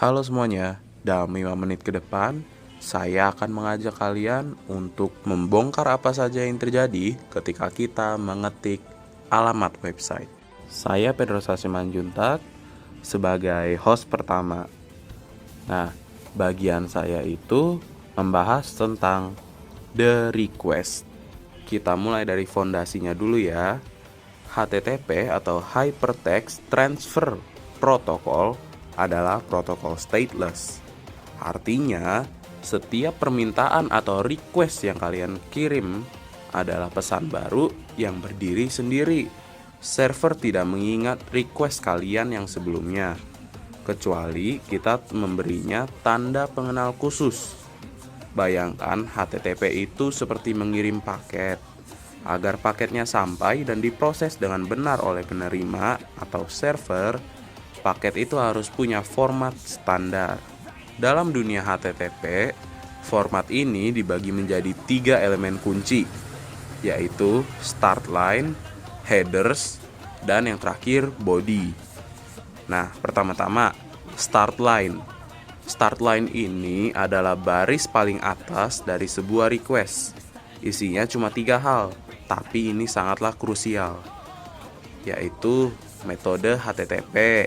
Halo semuanya, dalam 5 menit ke depan, saya akan mengajak kalian untuk membongkar apa saja yang terjadi ketika kita mengetik alamat website. Saya Pedro Sasimanjuntak sebagai host pertama. Nah, bagian saya itu membahas tentang the request. Kita mulai dari fondasinya dulu ya. HTTP atau Hypertext Transfer Protocol adalah protokol stateless. Artinya, setiap permintaan atau request yang kalian kirim adalah pesan baru yang berdiri sendiri. Server tidak mengingat request kalian yang sebelumnya, kecuali kita memberinya tanda pengenal khusus. Bayangkan HTTP itu seperti mengirim paket. Agar paketnya sampai dan diproses dengan benar oleh penerima atau server, paket itu harus punya format standar. Dalam dunia HTTP, format ini dibagi menjadi 3 elemen kunci, yaitu start line, headers, dan yang terakhir body. Nah, pertama-tama start line. Start line ini adalah baris paling atas dari sebuah request. Isinya cuma 3 hal, tapi ini sangatlah krusial, yaitu metode HTTP,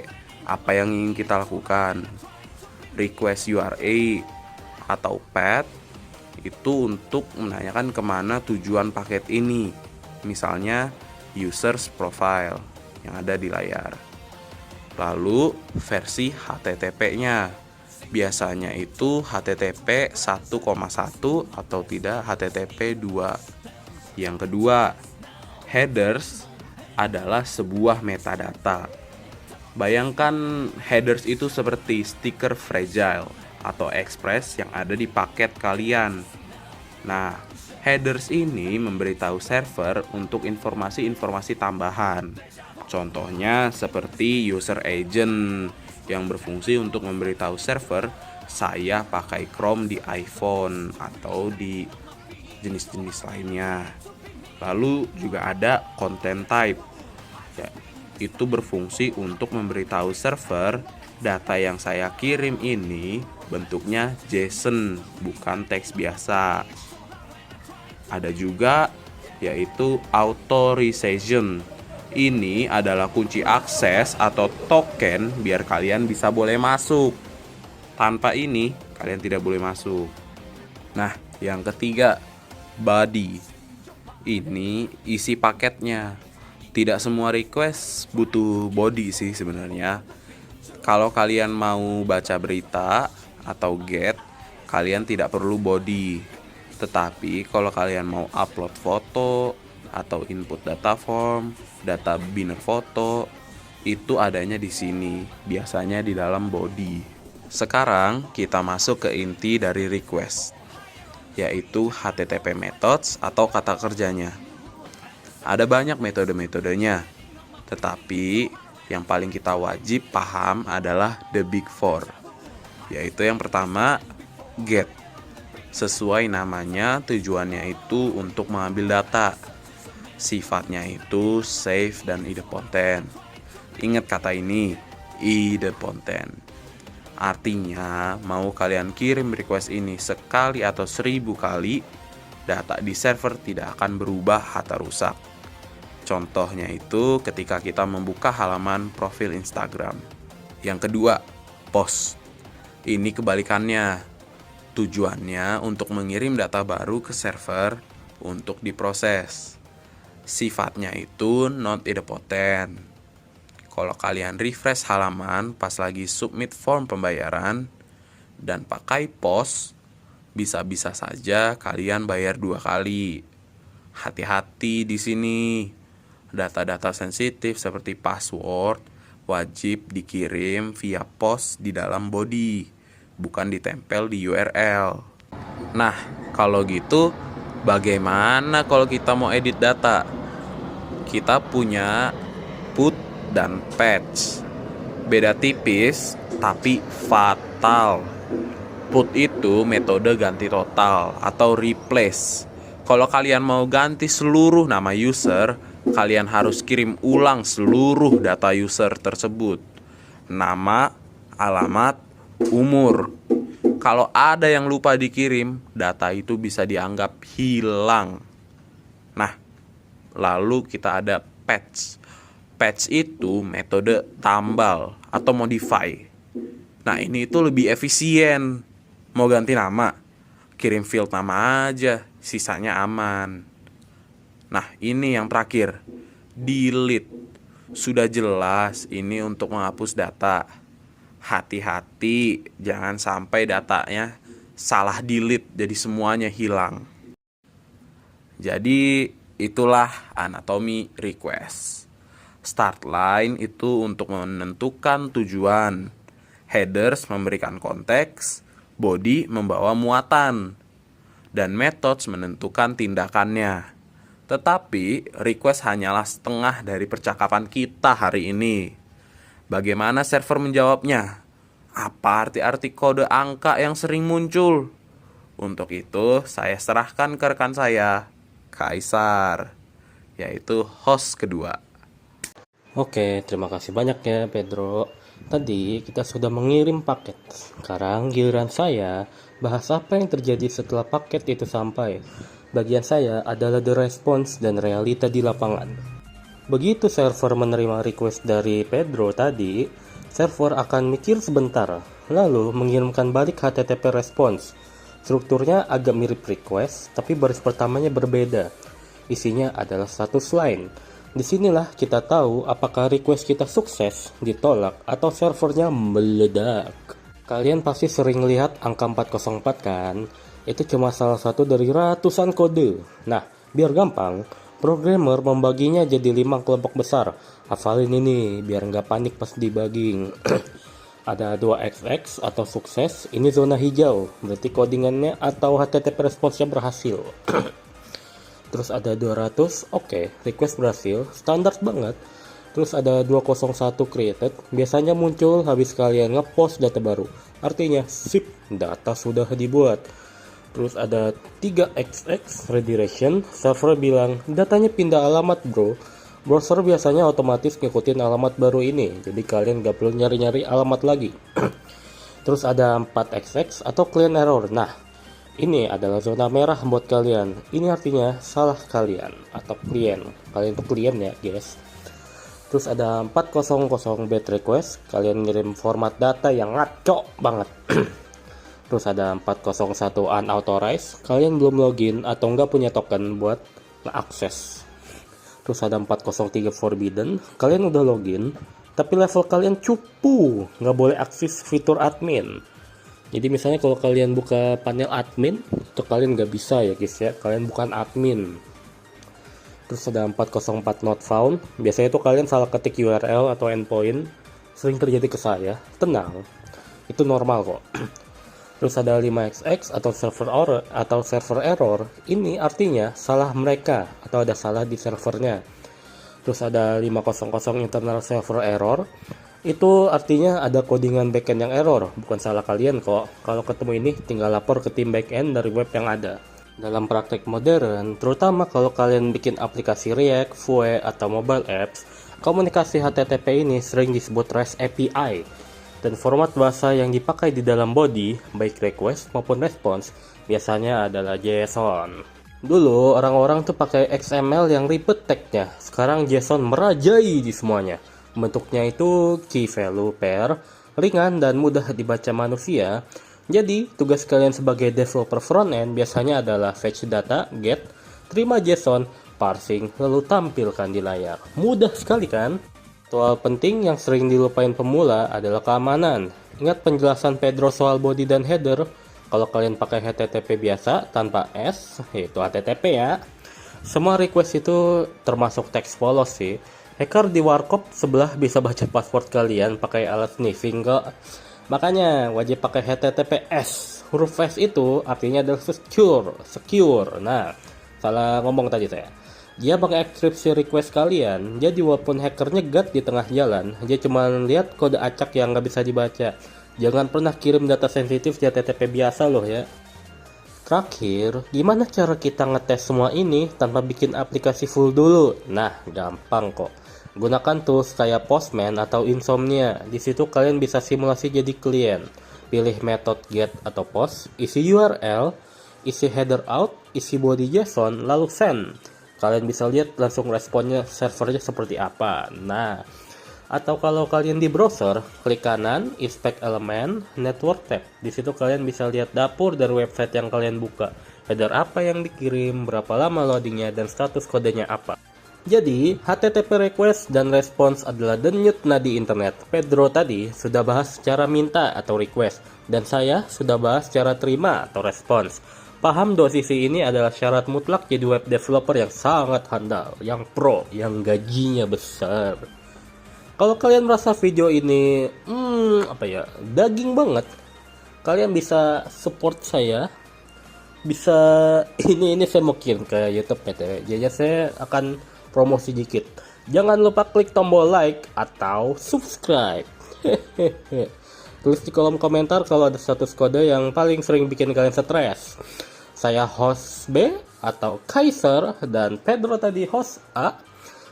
apa yang ingin kita lakukan, request URI atau path itu untuk menanyakan kemana tujuan paket ini, misalnya user's profile yang ada di layar. Lalu versi HTTP-nya, biasanya itu HTTP 1,1 atau tidak HTTP 2. Yang kedua, headers adalah sebuah metadata. Bayangkan headers itu seperti stiker fragile atau express yang ada di paket kalian. Nah, headers ini memberitahu server untuk informasi-informasi tambahan. Contohnya seperti user agent yang berfungsi untuk memberitahu server saya pakai Chrome di iPhone atau di jenis-jenis lainnya. Lalu juga ada content type, ya, itu berfungsi untuk memberitahu server data yang saya kirim ini bentuknya JSON, bukan teks biasa. Ada juga yaitu authorization. Ini adalah kunci akses atau token biar kalian bisa boleh masuk. Tanpa ini kalian tidak boleh masuk. Nah, yang ketiga, body. Ini isi paketnya. Tidak semua request butuh body sih sebenarnya. Kalau kalian mau baca berita atau get, kalian tidak perlu body. Tetapi kalau kalian mau upload foto atau input data form, data biner foto, itu adanya di sini, biasanya di dalam body. Sekarang kita masuk ke inti dari request, yaitu HTTP methods atau kata kerjanya. Ada banyak metode-metodenya, tetapi yang paling kita wajib paham adalah the big four, yaitu yang pertama, get. Sesuai namanya, tujuannya itu untuk mengambil data. Sifatnya itu safe dan idempotent. Ingat kata ini, idempotent. Artinya, mau kalian kirim request ini sekali atau 1000 kali, data di server tidak akan berubah atau rusak. Contohnya itu ketika kita membuka halaman profil Instagram. Yang kedua, post. Ini kebalikannya. Tujuannya untuk mengirim data baru ke server untuk diproses. Sifatnya itu not idempotent. Kalau kalian refresh halaman pas lagi submit form pembayaran dan pakai post, bisa-bisa saja kalian bayar 2 kali. Hati-hati di sini. Data-data sensitif seperti password wajib dikirim via post di dalam body, bukan ditempel di URL. Nah, kalau gitu bagaimana kalau kita mau edit data? Kita punya put dan patch. Beda tipis tapi fatal. Put itu metode ganti total atau replace. Kalau kalian mau ganti seluruh nama user, kalian harus kirim ulang seluruh data user tersebut. Nama, alamat, umur. Kalau ada yang lupa dikirim, data itu bisa dianggap hilang. Nah, lalu kita ada patch. Patch itu metode tambal atau modify. Nah, ini itu lebih efisien. Mau ganti nama, kirim field nama aja, sisanya aman. Nah, ini yang terakhir, delete. Sudah jelas ini untuk menghapus data. Hati-hati, jangan sampai datanya salah delete, jadi semuanya hilang. Jadi, itulah anatomi request. Start line itu untuk menentukan tujuan. Headers memberikan konteks, body membawa muatan, dan methods menentukan tindakannya. Tetapi, request hanyalah setengah dari percakapan kita hari ini. Bagaimana server menjawabnya? Apa arti-arti kode angka yang sering muncul? Untuk itu, saya serahkan ke rekan saya, Kaisar, yaitu host kedua. Oke, terima kasih banyak ya Pedro. Tadi kita sudah mengirim paket. Sekarang giliran saya bahas apa yang terjadi setelah paket itu sampai. Bagian saya adalah the response dan realita di lapangan. Begitu server menerima request dari Pedro tadi, server akan mikir sebentar, lalu mengirimkan balik HTTP response. Strukturnya agak mirip request, tapi baris pertamanya berbeda. Isinya adalah status line. Disinilah kita tahu apakah request kita sukses, ditolak, atau servernya meledak. Kalian pasti sering lihat angka 404 kan? Itu cuma salah satu dari ratusan kode. Nah, biar gampang, programmer membaginya jadi 5 kelompok besar. Hafalin ini biar nggak panik pas debugging. Ada 2XX atau sukses, ini zona hijau, berarti codingannya atau HTTP response-nya berhasil. Terus ada 200, oke, request berhasil, standar banget. Terus ada 201 created, biasanya muncul habis kalian ngepost data baru. Artinya, sip, data sudah dibuat. Terus ada 3XX redirection, server bilang datanya pindah alamat bro. Browser biasanya otomatis ngikutin alamat baru ini, jadi kalian gak perlu nyari-nyari alamat lagi. Terus ada 4XX atau clean error. Nah, ini adalah zona merah buat kalian. Ini artinya salah kalian atau klien. Kalian itu klien ya guys. Terus ada 400 bad request, kalian ngirim format data yang ngaco banget. Terus ada 401 unauthorized, kalian belum login atau nggak punya token buat akses. Terus ada 403 forbidden, kalian udah login, tapi level kalian cupu, nggak boleh akses fitur admin. Jadi misalnya kalau kalian buka panel admin, itu kalian nggak bisa ya guys ya, kalian bukan admin. Terus ada 404 not found, biasanya itu kalian salah ketik URL atau endpoint, sering terjadi ke saya, tenang, itu normal kok. Terus ada 5XX atau server error. Ini artinya salah mereka atau ada salah di servernya. Terus ada 500 internal server error. Itu artinya ada codingan backend yang error, bukan salah kalian kok. Kalau ketemu ini tinggal lapor ke tim backend dari web yang ada. Dalam praktek modern, terutama kalau kalian bikin aplikasi React, Vue, atau mobile apps, komunikasi HTTP ini sering disebut REST API. Dan format bahasa yang dipakai di dalam body, baik request maupun response, biasanya adalah JSON. Dulu orang-orang tuh pakai XML yang ribet tag-nya, sekarang JSON merajai di semuanya. Bentuknya itu key value pair, ringan dan mudah dibaca manusia. Jadi, tugas kalian sebagai developer frontend biasanya adalah fetch data, get, terima JSON, parsing, lalu tampilkan di layar. Mudah sekali kan? Soal penting yang sering dilupain pemula adalah keamanan. Ingat penjelasan Pedro soal body dan header. Kalau kalian pakai HTTP biasa tanpa S, yaitu HTTP ya. Semua request itu termasuk text polos sih. Hacker di warkop sebelah bisa baca password kalian pakai alat sniffing kok. Makanya wajib pakai HTTPS. Huruf S itu artinya adalah secure. Nah, salah ngomong tadi saya. Dia mengekskripsi request kalian, jadi walaupun hacker nyegat di tengah jalan, dia cuma lihat kode acak yang nggak bisa dibaca. Jangan pernah kirim data sensitif di HTTP biasa loh ya. Terakhir, gimana cara kita ngetes semua ini tanpa bikin aplikasi full dulu? Nah, gampang kok. Gunakan tools kayak Postman atau Insomnia. Di situ kalian bisa simulasi jadi klien. Pilih metode get atau post, isi URL, isi header out, isi body JSON, lalu send. Kalian bisa lihat langsung responnya servernya seperti apa. Nah, atau kalau kalian di browser, klik kanan, inspect element, network tab. Di situ kalian bisa lihat dapur dari website yang kalian buka. Header apa yang dikirim, berapa lama loadingnya, dan status kodenya apa. Jadi, HTTP request dan response adalah denyut nadi internet. Pedro tadi sudah bahas cara minta atau request, dan saya sudah bahas cara terima atau response. Paham dua sisi ini adalah syarat mutlak jadi web developer yang sangat handal, yang pro, yang gajinya besar. Kalau kalian merasa video ini, daging banget, kalian bisa support saya. Bisa, ini saya mau kirim ke YouTube PTW. Jadi saya akan promosi dikit. Jangan lupa klik tombol like atau subscribe. Tulis di kolom komentar kalau ada status kode yang paling sering bikin kalian stres. Saya host B atau Kaiser dan Pedro tadi host A.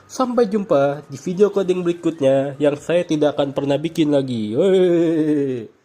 Sampai jumpa di video coding berikutnya yang saya tidak akan pernah bikin lagi. Wey.